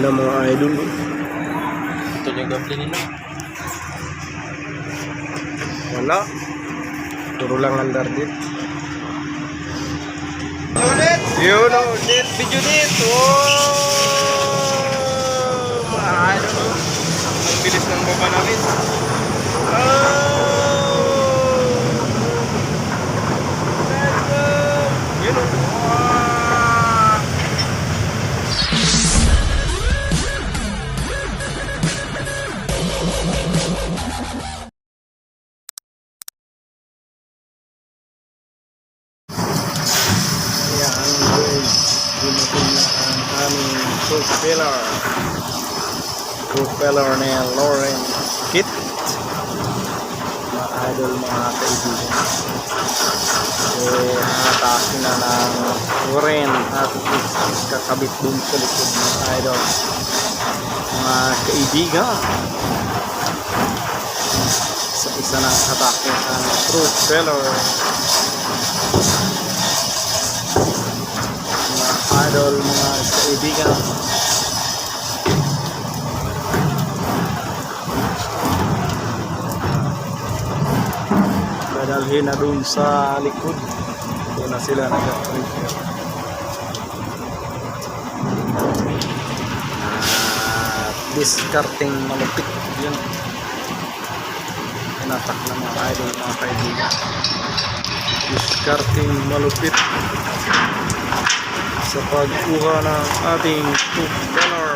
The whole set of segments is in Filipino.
Yan ang mga idol. Ito yung gameplay nila. Wala. Puro lang andar dit. Yun o, dit, video dit. Oh, mga idol. Ang bilis ng baba namin. Yun o. Propeller ni Lauren Kit, mga idol, mga kaibigan. So nakatakin na ng Lauren at kakabit dun sa likod, mga idol, mga kaibigan. Sa isa ng hatakin ang propeller, mga idol, mga kaibigan. Dalhin na dun sa likod. Doon na sila nag-prepare. Discarding malupit. Yun. Pinatak na mga idol, mga kaibigan. Discarding malupit sa pagkuha ng ating propeller.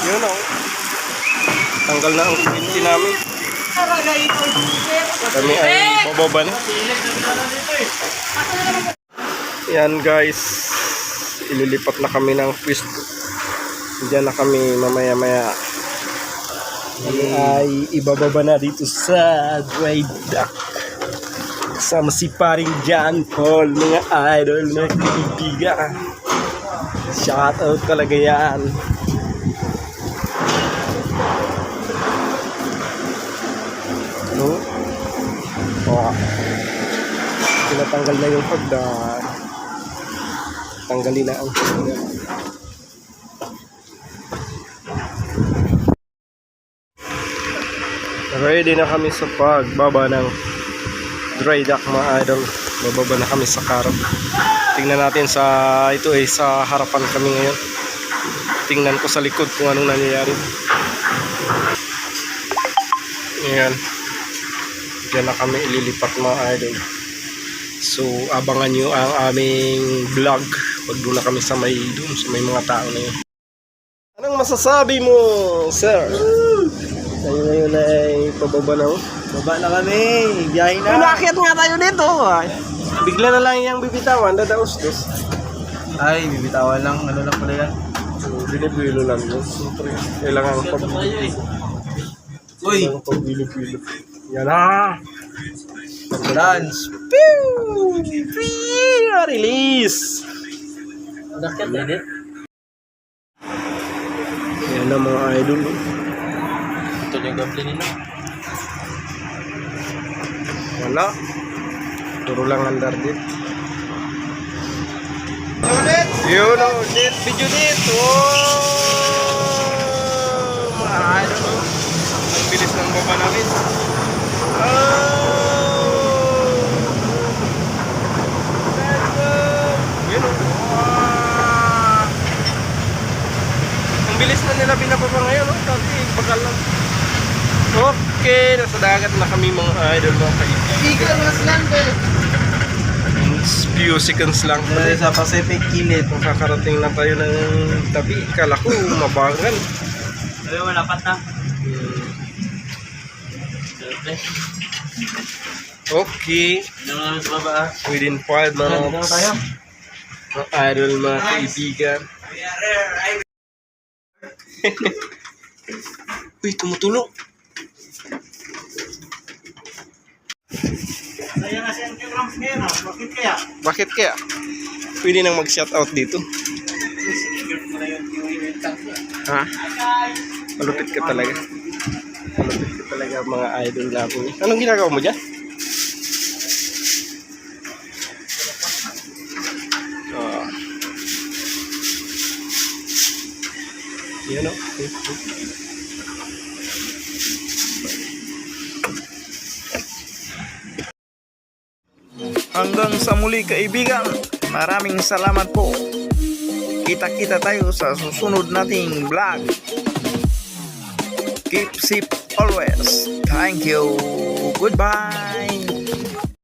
Yun o. Tanggal na ang kuminti namin. Kami ay bababa na. Yan guys. Ililipat na kami ng pwesto. Diyan na kami mamaya-maya. Kami ay ibababa na dito sa dry dock. Kasama si paring John Paul, mga idol, mga kaibigan. Shout out talaga yan. Tinatanggal na yung pagdaan. Tanggalin na ang pagdaan. Ready na kami sa pagbaba ng dry dock, mga idol. Bababa na kami sa karab. Tingnan natin sa ito ay sa harapan kami ngayon. Tingnan ko sa likod kung anong nangyayari. Ayan. Diyan na kami ililipat, mga idol. So abangan nyo ang aming vlog pag doon na kami sa may mga tao na yun. Anong masasabi mo, sir? Tayo ngayon ay pababa na. Baba na kami. Biyahe na. Inakyat nga tayo dito. Ay. Bigla na lang yung bibitawan. Dadaos-dos. Ay, bibitawan lang. Ano lang pala yan? Bilib-bilo lang yun. Siyempre, kailangan pag-bilib. Uy! Pag-bilib-bilo. Yan na! Dance! Pew! Pew! Release! Nakit na din. Yan na mga idol. Ito yung gameplay nila. Wala. Puro lang andar dit. Yun o, dit, video dit. Oh, mga idol. Ang bilis ng baba namin. Yun o. Ang bilis na nila binababa ngayon, no? Dati, bagal lang. Okay, nasa dagat na kami, mga idol, mga kaibigan. Ikaw mas lang ba? Few seconds lang. Sa Pacific Kilid. Kung kakarating na tayo ng tabi, kala ko mabangan. Ay, malapat na. Okay. Within 5 minutes. Mga idol, mga kaibigan. Uy, tumutulong. Bakit kaya? Pwede nang mag-shoutout dito. Ha? Malupit ka talaga. Malupit ka talaga, mga idol natin. Anong ginagawa mo dyan? Yan o. Hanggang sa muli kaibigan, maraming salamat po. Kita-kita tayo sa susunod nating vlog. Keep safe always. Thank you. Goodbye.